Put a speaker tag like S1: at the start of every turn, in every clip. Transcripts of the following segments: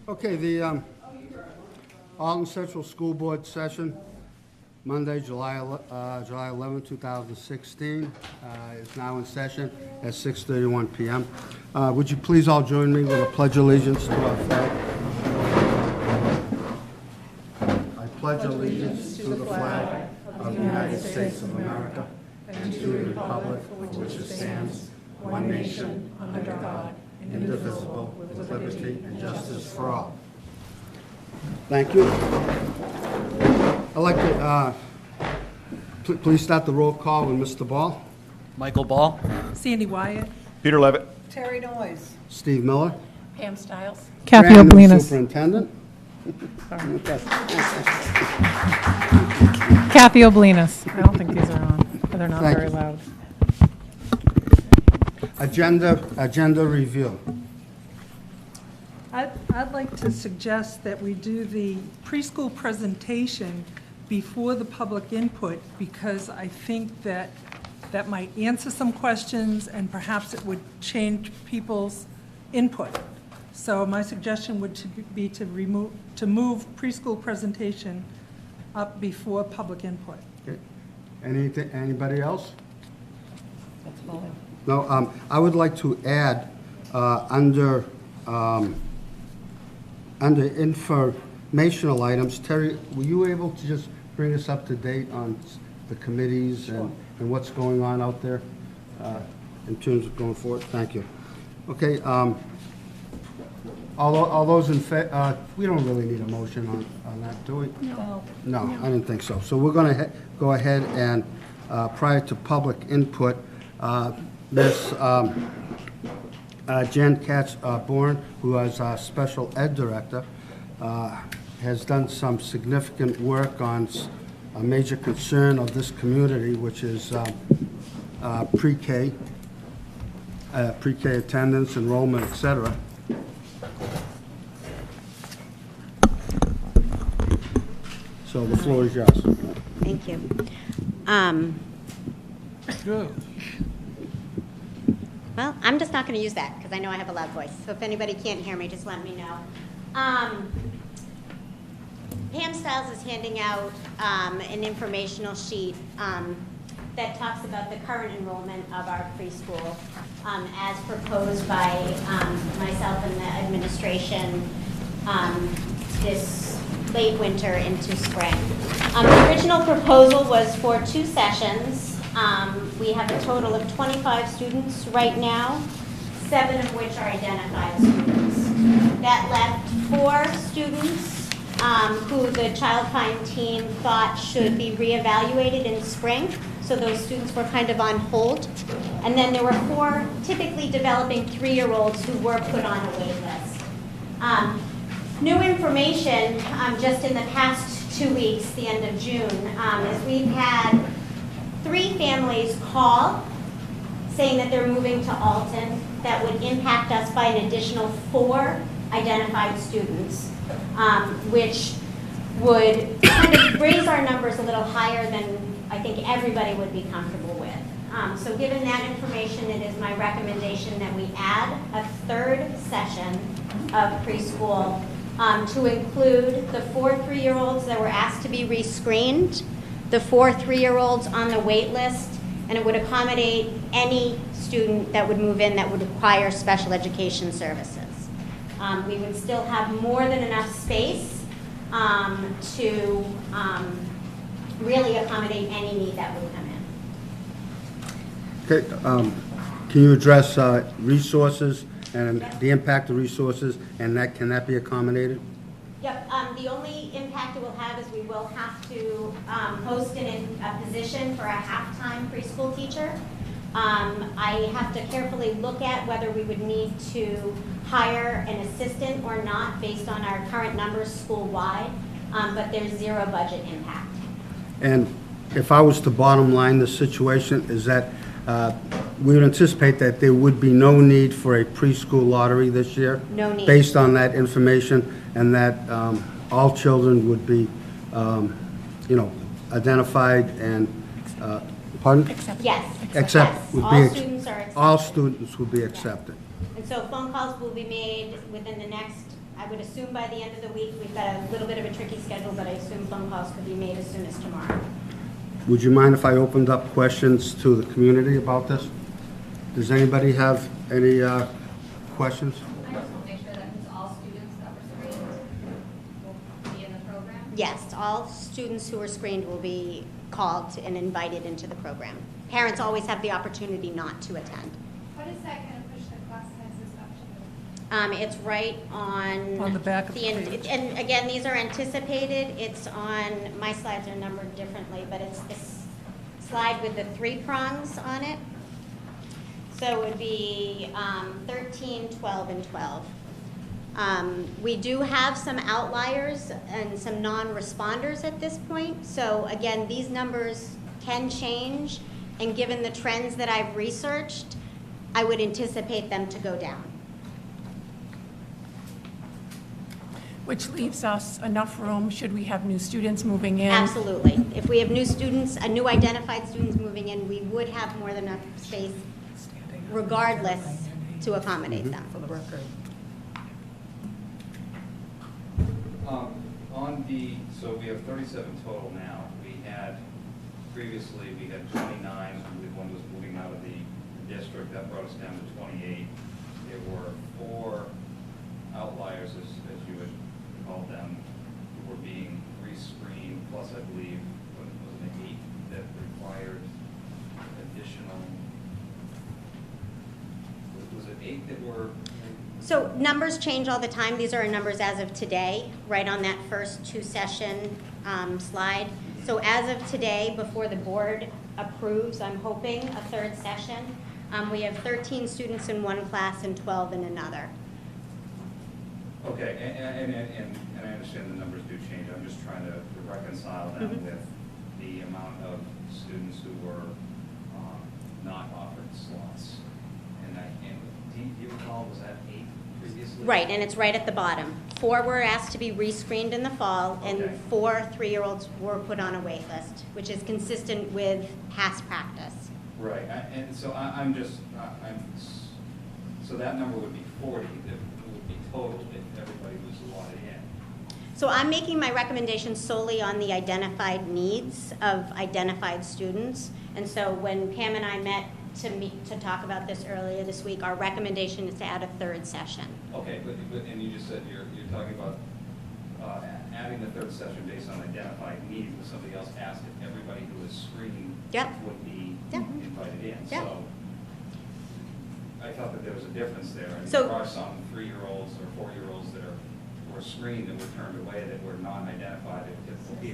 S1: Okay, the Alton Central School Board session, Monday, July 11, 2016, is now in session at 6:31 p.m. Would you please all join me with a pledge of allegiance to our flag? I pledge allegiance to the flag of the United States of America and to the republic for which it stands, one nation, under God, indivisible, with liberty and justice for all. Thank you. I'd like to please start the roll call with Mr. Ball.
S2: Michael Ball.
S3: Sandy Wyatt.
S4: Peter Levitt.
S3: Terry Noyes.
S1: Steve Miller.
S5: Pam Stiles.
S3: Kathy
S1: Brand new
S3: Oblinas.
S1: Superintendent.
S3: Kathy Oblinas. I don't think these are on. They're not
S1: Thank
S3: very
S1: you.
S3: loud.
S1: Agenda review.
S6: I'd like to suggest that we do the preschool presentation before the public input, because I think that that might answer some questions and perhaps it would change people's input. So my suggestion would be to move preschool presentation up before public input.
S1: Okay. Anybody else?
S5: That's Molly.
S1: No, I would like to add under informational items. Terry, were you able to just bring us up to date on the committees and what's going on out there in terms of going forward? Thank you. Okay. All those in favor, we don't really need a motion on that, do we? No, I didn't think so. So we're going to go ahead and, prior to public input, Ms. Jan Katz-Born, who is our special ed director, has done some significant work on a major concern of this community, which is pre-K attendance, enrollment, et cetera. So the floor is yours.
S7: Thank you.
S2: Good.
S7: Well, I'm just not going to use that because I know I have a loud voice. So if anybody can't hear me, just let me know. Pam Stiles is handing out an informational sheet that talks about the current enrollment of our preschool as proposed by myself and the administration this late winter into spring. The original proposal was for 2 sessions. We have a total of 25 students right now, 7 of which are identified students. That left 4 students who the Child Find team thought should be reevaluated in spring. So those students were kind of on hold. And then there were 4 typically developing 3-year-olds who were put on a wait list. New information just in the past 2 weeks, the end of June, is we've had 3 families call saying that they're moving to Alton. That would impact us by an additional 4 identified students, which would kind of raise our numbers a little higher than I think everybody would be comfortable with. So given that information, it is my recommendation that we add a 3rd session of preschool to include the 4 3-year-olds that were asked to be rescreened, the 4 3-year-olds on the wait list, and it would accommodate any student that would move in that would require special education services. We would still have more than enough space to really accommodate any need that would come in.
S1: Okay, can you address resources and the impact of resources, and can that be accommodated?
S7: Yep, the only impact it will have is we will have to post a position for a half-time preschool teacher. I have to carefully look at whether we would need to hire an assistant or not based on our current numbers school-wide, but there's 0 budget impact.
S1: And if I was to bottom line the situation, is that we would anticipate that there would be no need for a preschool lottery this year?
S7: No need.
S1: Based on that information, and that all children would be, identified and, pardon?
S7: Yes.
S1: Except
S7: Yes.
S1: would
S7: All
S1: be
S7: students are accepted.
S1: all students would be accepted.
S7: And so phone calls will be made within the next I would assume by the end of the week. We've got a little bit of a tricky schedule, but I assume phone calls could be made as soon as tomorrow.
S1: Would you mind if I opened up questions to the community about this? Does anybody have any questions?
S4: I just want to make sure that means all students that were screened will be in the program?
S7: Yes, all students who are screened will be called and invited into the program. Parents always have the opportunity not to attend.
S4: What is that going to push the class sizes up to?
S7: It's right on
S6: the back of the page.
S7: And again, these are anticipated. It's on, my slides are numbered differently, but it's this slide with the 3 prongs on it. So it would be 13, 12, and 12. We do have some outliers and some non-responders at this point. So again, these numbers can change, and given the trends that I've researched, I would anticipate them to go down.
S5: Which leaves us enough room, should we have new students moving in?
S7: Absolutely. If we have new students, new identified students moving in, we would have more than enough space regardless to accommodate them.
S3: For the record.
S8: So we have 37 total now. Previously, we had 29, one was moving out of the district, that brought us down to 28. There were 4 outliers, as you had called them, who were being re-screened, plus I believe, was it 8 that required additional, was it 8 that were?
S7: So numbers change all the time. These are our numbers as of today, right on that first 2-session slide. So as of today, before the board approves, I'm hoping, a 3rd session, we have 13 students in one class and 12 in another.
S8: Okay, and I understand the numbers do change. I'm just trying to reconcile them with the amount of students who were not offered slots. And do you recall, was that 8 previously?
S7: Right, and it's right at the bottom. 4 were asked to be rescreened in the fall, and
S8: Okay.
S7: 4 3-year-olds were put on a wait list, which is consistent with past practice.
S8: Right, and so so that number would be 40, that would be total if everybody was allotted in.
S7: So I'm making my recommendation solely on the identified needs of identified students. And so when Pam and I met to talk about this earlier this week, our recommendation is to add a 3rd session.
S8: Okay, but and you just said you're talking about adding the 3rd session based on identified needs, but somebody else asked if everybody who was screened
S7: Yep.
S8: would be
S7: Yep.
S8: invited in.
S7: Yep.
S8: So I thought that there was a difference there. And
S7: So-
S8: there are some 3-year-olds or 4-year-olds that were screened and were turned away that were non-identified.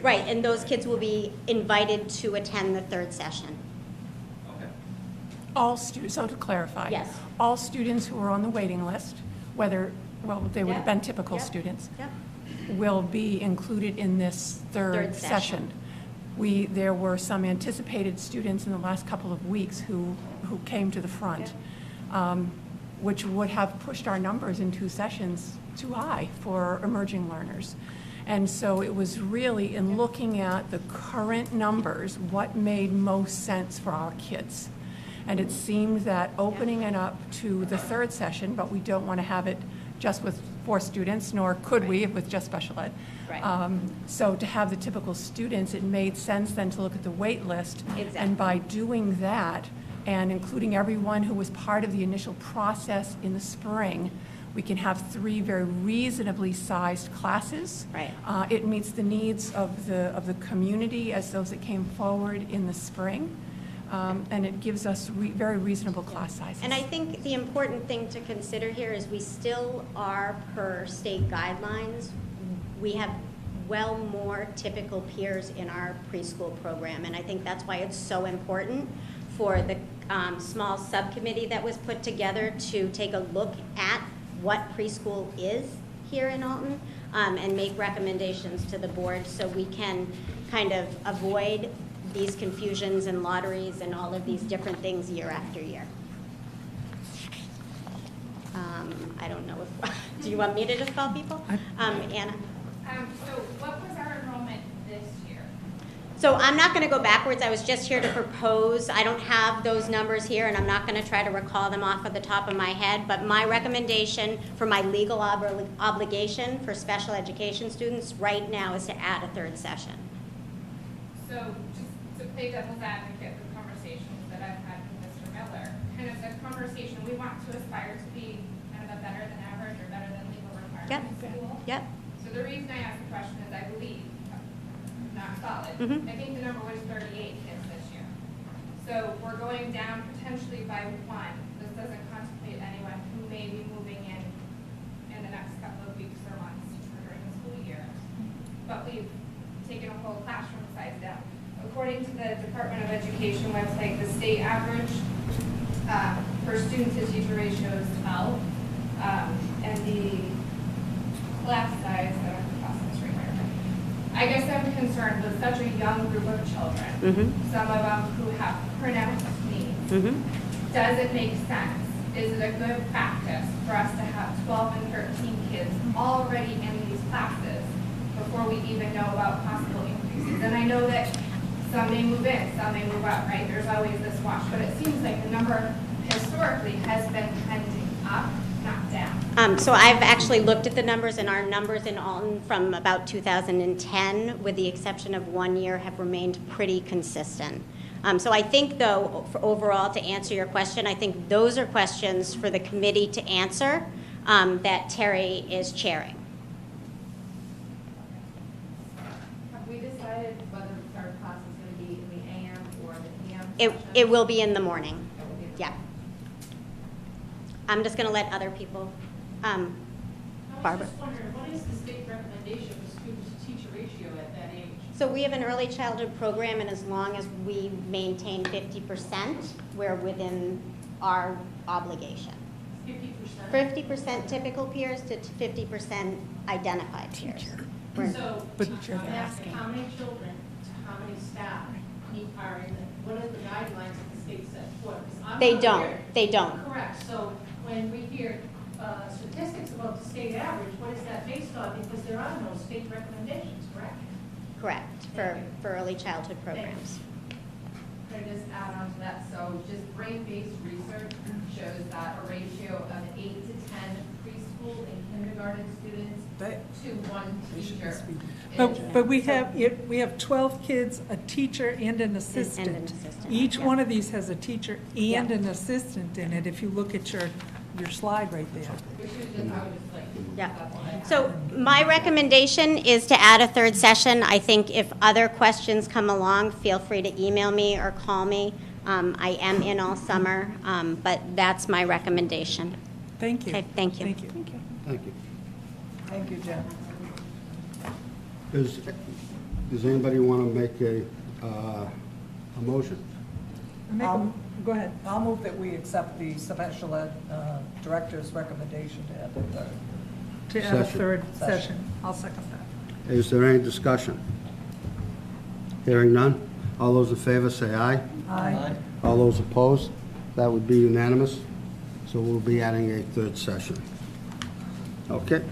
S7: Right, and those kids will be invited to attend the 3rd session.
S8: Okay.
S5: All students, so to clarify.
S7: Yes.
S5: All students who are on the waiting list, whether, well, they would have been typical
S7: Yep.
S5: students,
S7: Yep.
S5: will be included in this third
S7: session.
S5: session. There were some anticipated students in the last couple of weeks who came to the front, which would have pushed our numbers in 2 sessions too high for emerging learners. And so it was really in looking at the current numbers, what made most sense for our kids. And it seemed that opening it up to the 3rd session, but we don't want to have it just with 4 students, nor could we with just special ed.
S7: Right.
S5: So to have the typical students, it made sense then to look at the wait list.
S7: Exactly.
S5: And by doing that and including everyone who was part of the initial process in the spring, we can have 3 very reasonably sized classes.
S7: Right.
S5: It meets the needs of the community as those that came forward in the spring. And it gives us very reasonable class sizes.
S7: And I think the important thing to consider here is we still are, per state guidelines, we have well more typical peers in our preschool program. And I think that's why it's so important for the small subcommittee that was put together to take a look at what preschool is here in Alton and make recommendations to the board so we can kind of avoid these confusions and lotteries and all of these different things year after year. I don't know if, do you want me to just call people? Anna?
S4: So what was our enrollment this year?
S7: So I'm not going to go backwards. I was just here to propose. I don't have those numbers here, and I'm not going to try to recall them off of the top of my head. But my recommendation for my legal obligation for special education students right now is to add a third session.
S9: So just to play devil's advocate, the conversations that I've had with Mr. Miller, kind of the conversation, we want to aspire to be kind of a better than average or better than legal requirements school.
S7: Yep.
S9: So the reason I asked the question is I believe, not solid,
S7: Mhm.
S9: I think the number was 38 kids this year. So we're going down potentially by one. This doesn't contemplate anyone who may be moving in the next couple of weeks or months or during the school year. But we've taken a whole classroom size down. According to the Department of Education website, the state average for student to teacher ratio is 12. And the class size, I guess I'm concerned with such a young group of children, some of them who have pronounced needs. Does it make sense? Is it a good practice for us to have 12 and 13 kids already in these classes before we even know about possible increases? And I know that some may move in, some may move out, right? There's always this watch, but it seems like the number historically has been trending up, not down.
S7: So I've actually looked at the numbers, and our numbers in Alton from about 2010, with the exception of 1 year, have remained pretty consistent. So I think, though, for overall, to answer your question, I think those are questions for the committee to answer that Terry is chairing.
S4: Have we decided whether the third class is going to be in the AM or the PM?
S7: It will be in the morning.
S4: It will be in the
S7: Yeah. I'm just going to let other people. Barbara.
S10: I was just wondering, what is the state recommendation for student-to-teacher ratio at that age?
S7: So we have an early childhood program, and as long as we maintain 50%, we're within our obligation.
S10: 50%?
S7: 50% typical peers to 50% identified peers. We're-
S10: So,
S6: But-
S10: I'm asking, how many children to how many staff are in the, what are the guidelines that the state sets forth? 'Cause I'm
S7: They
S10: not
S7: don't.
S10: aware.
S7: They don't.
S10: Correct, so when we hear statistics about the state average, what is that based on? Because there are no state recommendations, correct?
S7: Correct, for early childhood programs.
S4: Can I just add on to that? So just brain-based research shows that a ratio of 8 to 10 preschool and kindergarten students to one teacher.
S6: But we have 12 kids, a teacher and an assistant.
S7: assistant,
S6: Each
S7: yeah.
S6: one of these has a teacher and
S7: Yeah.
S6: an assistant in it, if you look at your slide right there.
S4: Which is just, I would just like.
S7: Yeah.
S4: that's all I have.
S7: So my recommendation is to add a third session. I think if other questions come along, feel free to email me or call me. I am in all summer, but that's my recommendation.
S6: Thank you.
S7: Okay, thank you.
S6: Thank you.
S1: Thank you.
S3: Thank you, Jen.
S1: Does anybody want to make a motion?
S3: Go ahead. I'll move that we accept the special ed director's recommendation to add the third.
S6: To add a
S1: Session.
S6: third
S3: Session.
S6: session. I'll second that.
S1: Is there any discussion? Hearing none? All those in favor say aye.
S3: Aye.
S1: All those opposed? That would be unanimous. So we'll be adding a third session. Okay.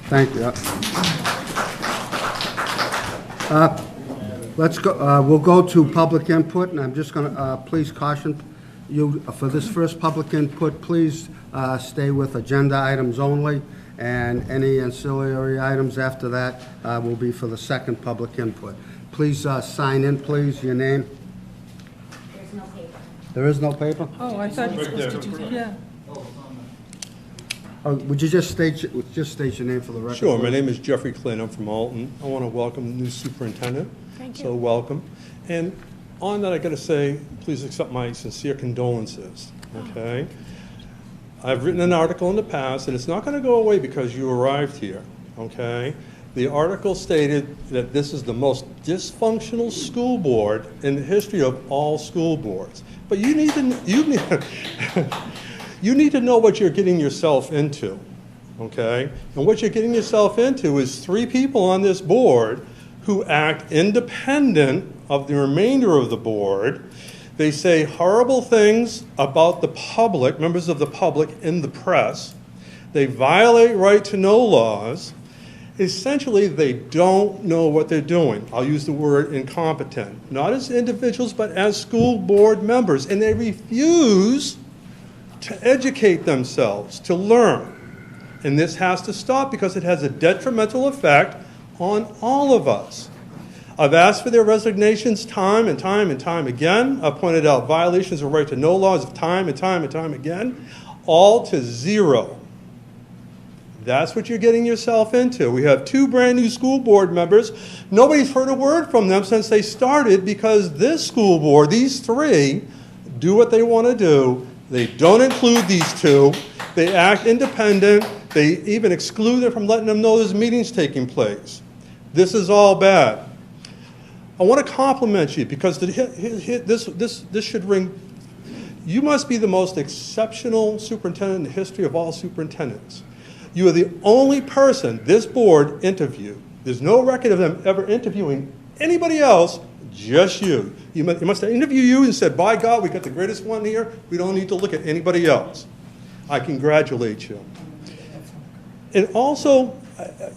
S1: Thank you. Let's go, we'll go to public input, and I'm just going to, please caution you, for this first public input, please stay with agenda items only, and any ancillary items after that will be for the second public input. Please sign in, please, your name.
S7: There's no paper.
S1: There is no paper?
S6: Oh, I thought you were supposed to do, yeah.
S1: Oh, would you just state your name for the record?
S11: Sure, my name is Jeffrey Klin, I'm from Alton. I want to welcome the new superintendent.
S7: Thank you.
S11: So welcome. And on that, I got to say, please accept my sincere condolences, okay? I've written an article in the past, and it's not going to go away because you arrived here, okay? The article stated that this is the most dysfunctional school board in the history of all school boards. But you need you need to know what you're getting yourself into, okay? And what you're getting yourself into is 3 people on this board who act independent of the remainder of the board. They say horrible things about the public, members of the public, in the press. They violate right-to-know laws, Essentially, they don't know what they're doing. I'll use the word incompetent, not as individuals, but as school board members, and they refuse to educate themselves, to learn. And this has to stop because it has a detrimental effect on all of us. I've asked for their resignations time and time and time again. I've pointed out violations of right to know laws time and time and time again, all to zero. That's what you're getting yourself into. We have 2 brand new school board members. Nobody's heard a word from them since they started because this school board, these 3, do what they want to do. They don't include these 2. They act independent. They even exclude them from letting them know there's meetings taking place. This is all bad. I want to compliment you because this should ring. You must be the most exceptional superintendent in the history of all superintendents. You are the only person this board interviewed. There's no record of them ever interviewing anybody else, just you. You must have interviewed you and said, by God, we got the greatest one here. We don't need to look at anybody else. I congratulate you. And also,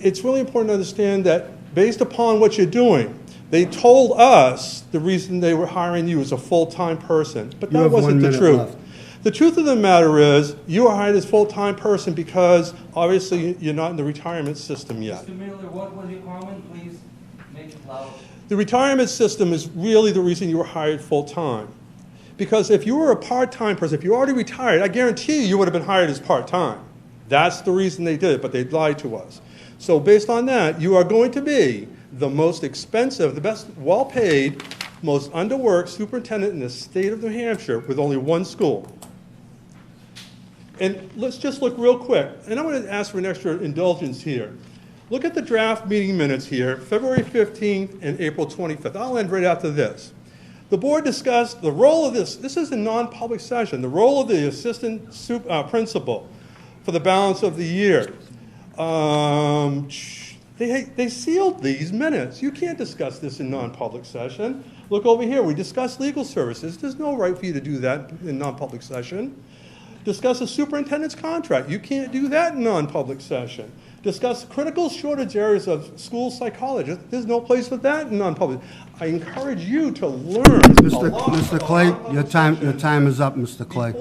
S11: it's really important to understand that based upon what you're doing, they told us the reason they were hiring you as a full-time person, but that wasn't the truth. The truth of the matter is, you were hired as a full-time person because obviously you're not in the retirement system yet.
S2: Mr. Miller, what was your comment? Please make it loud.
S11: The retirement system is really the reason you were hired full-time. Because if you were a part-time person, if you already retired, I guarantee you would have been hired as part-time. That's the reason they did it, but they lied to us. So based on that, you are going to be the most expensive, the best, well-paid, most underworked superintendent in the state of New Hampshire with only 1 school. And let's just look real quick. And I'm going to ask for an extra indulgence here. Look at the draft meeting minutes here, February 15th and April 25th. I'll end right after this. The board discussed the role of this is a non-public session, the role of the assistant principal for the balance of the year. They sealed these minutes. You can't discuss this in non-public session. Look over here. We discussed legal services. There's no right for you to do that in non-public session. Discuss a superintendent's contract. You can't do that in non-public session. Discuss critical shortage areas of school psychologists. There's no place for that in non-public. I encourage you to learn.
S1: Mr. Clay, your time is up, Mr. Clay.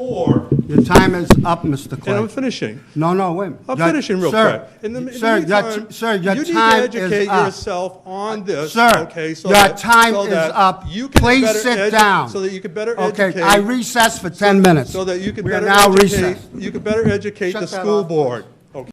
S1: Your time is up, Mr. Clay.
S11: And I'm finishing.
S1: No, wait.
S11: I'm finishing real quick. In the meantime,
S1: your
S11: you need to
S1: time
S11: educate
S1: is up.
S11: yourself on this.
S1: Sir,
S11: okay, so
S1: your
S11: that,
S1: time
S11: so
S1: is
S11: that
S1: up.
S11: You can
S1: Please
S11: better
S1: sit down.
S11: So that you can better
S1: Okay,
S11: educate.
S1: I recess for 10 minutes.
S11: So that you can
S1: We are
S11: better
S1: now
S11: educate.
S1: recessed.
S11: You can better educate
S1: Shut
S11: the
S1: that
S11: school
S1: off,
S11: board.